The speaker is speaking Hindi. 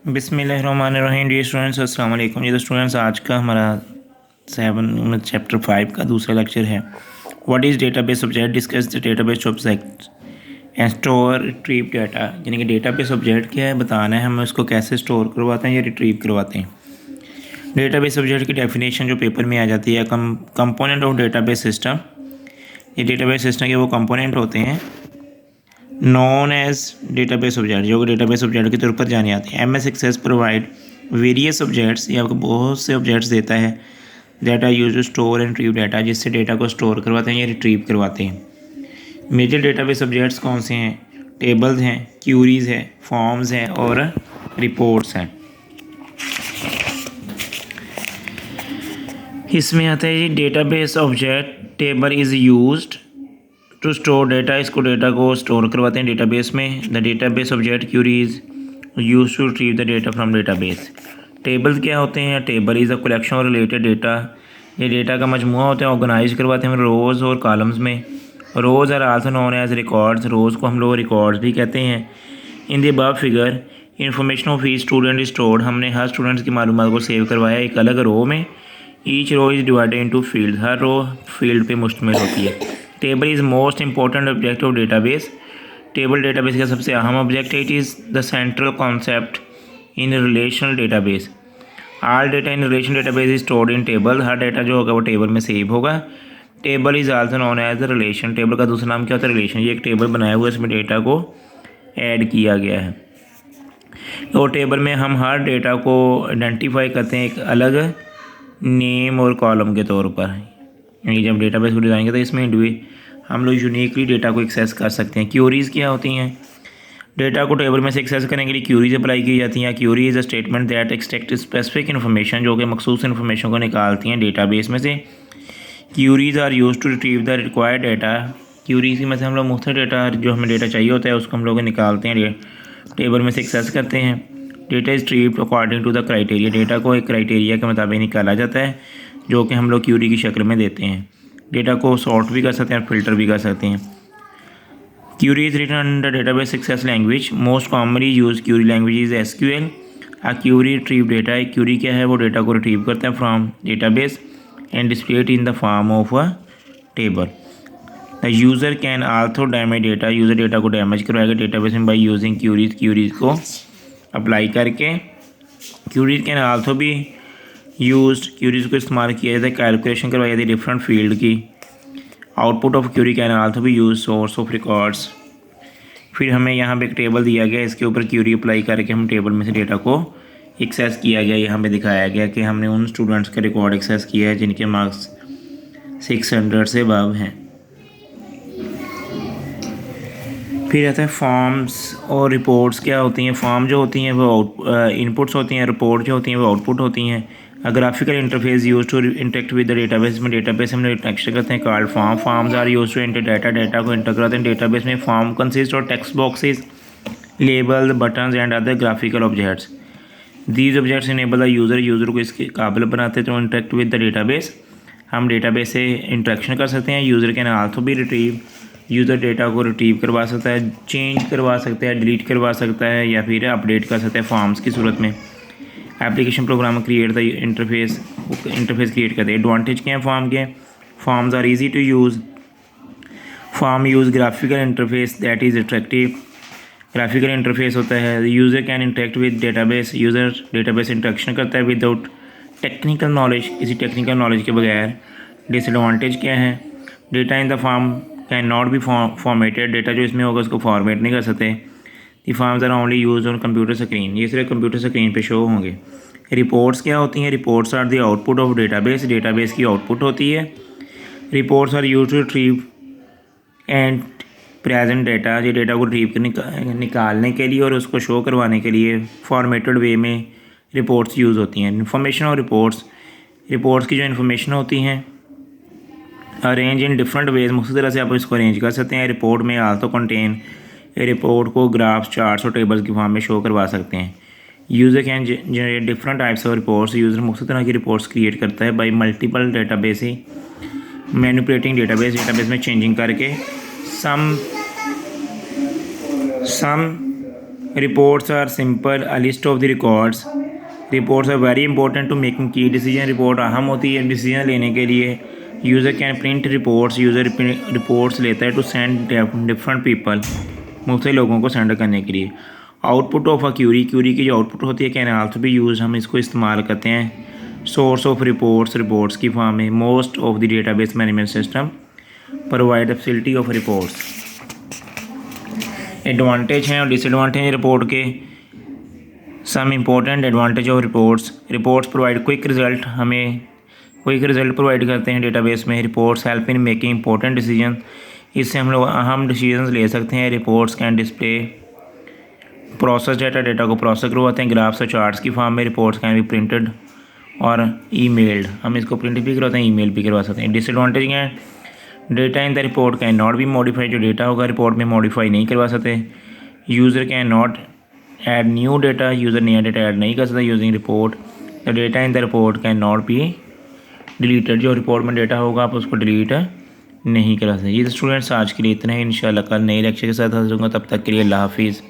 बिस्मिल्लाहिर्रहमानिर्रहीम। डियर स्टूडेंट्स, अस्सलाम वालेकुम। जी तो स्टूडेंट्स, आज का हमारा चैप्टर 5 का दूसरा लेक्चर है। What is database object, discuss the database object and store retrieve data. यानी कि डेटाबेस ऑब्जेक्ट क्या है बताना है, हम उसको कैसे स्टोर करवाते हैं या रिट्रीव करवाते हैं। डेटाबेस ऑब्जेक्ट की डेफिनेशन जो पेपर में आ जाती है, कंपोनेंट ऑफ डेटाबेस सिस्टम। ये डेटाबेस सिस्टम के वो कंपोनेंट होते हैं नॉन एज डेटाबेस ऑब्जेक्ट, जो डेटाबेस ऑब्जेक्ट के तौर पर जाने आते हैं। M S Access provide various objects, ये आपको बहुत से ऑब्जेक्ट्स देता है data use to store and retrieve data, जिससे डेटा को स्टोर करवाते हैं या रिट्रीव करवाते हैं। मेजर डेटाबेस ऑब्जेक्ट्स कौन से हैं? टेबल्स हैं, क्यूरीज है, फॉर्म्स हैं और रिपोर्ट्स हैं। इसमें आता है जी database object table is used to store data, इसको डेटा को स्टोर करवाते हैं डेटाबेस में। The database object query is use to retrieve the data from database. Tables क्या होते हैं? टेबल इज़ अ कलेक्शन और रिलेटेड डेटा, ये डेटा का मजमूआ होता है। ऑर्गेनाइज करवाते हैं हम रोज़ और कॉलम्स में। Rows are also known as records, rows को हम लोग रिकॉर्ड्स भी कहते हैं। In the above figure information of each student is stored, हमने हर स्टूडेंट्स की मालूमात को सेव करवाया एक अलग रो में। Each row is divided into field, हर रो फील्ड पे मुश्तमिल होती है। Table is most important object of database, table database का सबसे अहम ऑब्जेक्ट है। It is the central concept in relational database. All data in relation database is stored in table, हर डेटा जो होगा वो टेबल में सेव होगा। Table is also known as the relation, table का दूसरा नाम क्या होता है? रिलेशन। ये एक टेबल बनाया हुआ है, इसमें डेटा को ऐड किया गया है। और टेबल में हम हर डेटा को आइडेंटिफाई करते हैं एक अलग नेम और कॉलम के तौर पर। यानी जब डेटाबेस को डिज़ाइन करते हैं इसमें हम लोग यूनिकली डेटा को एक्सेस कर सकते हैं। क्यूरीज़ क्या होती हैं? डेटा को टेबल में से एक्सेस करने के लिए क्यूरीज अप्लाई की जाती हैं। Query is a statement that extract specific information, जो कि मखसूस इन्फॉर्मेशन को निकालती हैं डेटाबेस में से। Queries are use to retrieve the required data, queries की मतलब हम लोग मुख्तलिफ डेटा जो हमें डेटा चाहिए होता है उसको हम लोग निकालते हैं, टेबल में से एक्सेस करते हैं। Data is retrieved according to the criteria, data को एक क्राइटेरिया के मुताबिक निकाला जाता है जो कि हम लोग क्यूरी की शक्ल में देते हैं। डेटा को सॉर्ट भी कर सकते हैं और फिल्टर भी कर सकते हैं। Query is written under database access language. Most commonly used query language is SQL. A query retrieve data. एक query क्या है? वो डेटा को रिट्रीव करता है from database and display it in the form of a table. The user can also damage data, user data को डैमेज करवाएगा डेटाबेस में बाई यूजिंग क्यूरीज, क्यूरीज को अप्लाई करके। क्यूरीज कैन आल्सो भी यूज्ड, क्यूरीज को इस्तेमाल किया जाता है कैलकुलेशन करवाई जाती है डिफरेंट फील्ड की। Output of query can also भी यूज सोर्स ऑफ रिकॉर्ड्स। फिर हमें यहाँ पे एक टेबल दिया गया, इसके ऊपर क्यूरी अप्लाई करके हम टेबल में से डेटा को एक्सेस किया गया। यहाँ पे दिखाया गया कि हमने उन स्टूडेंट्स का रिकॉर्ड एक्सेस किया है जिनके मार्क्स 600 से अबव हैं। फिर आता है फॉर्म्स और रिपोर्ट्स क्या होती हैं? फॉर्म जो होती हैं वो इनपुट्स होती हैं, रिपोर्ट जो होती हैं वो आउटपुट होती हैं। Graphical interface use to interact with the database, में डेटाबेस हम लोग इंटरेक्शन करते हैं called form. Forms are use to enter data, data को इंटर कराते हैं डेटाबेस में। Form consist of text boxes, label, buttons and other graphical objects. These objects enable the user, user को इसके काबिल बनाते हैं to interact with the database, हम डेटाबेस से इंटरेक्शन कर सकते हैं। यूज़र कैन आल्सो भी रिट्रीव, यूज़र डेटा को रिट्रीव करवा सकता है, चेंज करवा सकता है, डिलीट करवा सकता है या फिर अपडेट कर सकता है फॉर्म्स की सूरत में। Application program create the interface create करते हैं। एडवांटेज क्या है फॉर्म के? Forms are easy to use, form use graphical interface that is attractive, graphical interface होता है। User can interact with database, user database interaction करता है विदाउट टेक्निकल नॉलेज, किसी टेक्निकल नॉलेज के बगैर। डिसएडवांटेज क्या है? Data in the form can not be formatted, data जो इसमें होगा उसको फॉर्मेट नहीं कर सकते। The forms are only use on computer screen, ये सिर्फ कंप्यूटर स्क्रीन पे शो होंगे। रिपोर्ट्स क्या होती हैं? Reports are the output of database, database की आउटपुट होती है। Reports are use to retrieve and present data, ये डेटा को रिट्रीव निकालने के लिए और उसको शो करवाने के लिए फॉर्मेटेड वे में रिपोर्ट्स यूज़ होती हैं। इन्फॉर्मेशन और रिपोर्ट्स, रिपोर्ट्स की जो इन्फॉर्मेशन होती हैं अरेंज इन डिफरेंट वेज, मुख्तलिफ तरह से आप इसको अरेंज कर सकते हैं। रिपोर्ट में आल्सो कंटेन, रिपोर्ट को ग्राफ्स, चार्ट्स और टेबल्स की फॉर्म में शो करवा सकते हैं। User can generate different types of reports, user मुख्तलिफ तरह की रिपोर्ट्स क्रिएट करता है बाई मल्टीपल डेटाबेस ही मैनिपुलेटिंग डेटाबेस, डेटाबेस में चेंजिंग करके some reports are simple a list of the records. Reports are very important to making key decision. Report अहम होती है डिसीजन लेने के लिए। User can print reports. User reports लेता है टू सेंड डिफरेंट पीपल, मुख्तलिफ लोगों को सेंड करने के लिए। Output of a query, query की जो आउटपुट होती है कैन आल्सो बी यूज, हम इसको इस्तेमाल करते हैं सोर्स ऑफ रिपोर्ट्स, रिपोर्ट्स की फॉर्म में। Most of the database management system provide the facility of reports. Advantage हैं और डिसएडवांटेज रिपोर्ट के। Some important advantage of reports. Reports provide quick result, हमें क्विक रिजल्ट प्रोवाइड करते हैं डेटाबेस में। Reports help in making important decision, इससे हम लोग अहम डिसीजन ले सकते हैं। Reports can display process data, data को प्रोसेस करवाते हैं ग्राफ्स और चार्ट्स की फॉर्म में। रिपोर्ट्स कैन बी प्रिंटेड और ईमेल्ड, हम इसको प्रिंट भी करवाते हैं, ईमेल भी करवा सकते हैं। डिसएडवांटेज हैं, data in the report can not be modified, जो डेटा होगा रिपोर्ट में मॉडिफाई नहीं करवा सकते। User can not add new data, user नया डेटा ऐड नहीं कर सकता using report. The data in the report can not be deleted, जो रिपोर्ट में डेटा होगा आप उसको डिलीट नहीं करा सकते। ये स्टूडेंट्स आज के लिए इतना ही। इंशाल्लाह कल नए लेक्चर के साथ हाजिर होंगे, तब तक के लिए अल्लाह हाफिज़।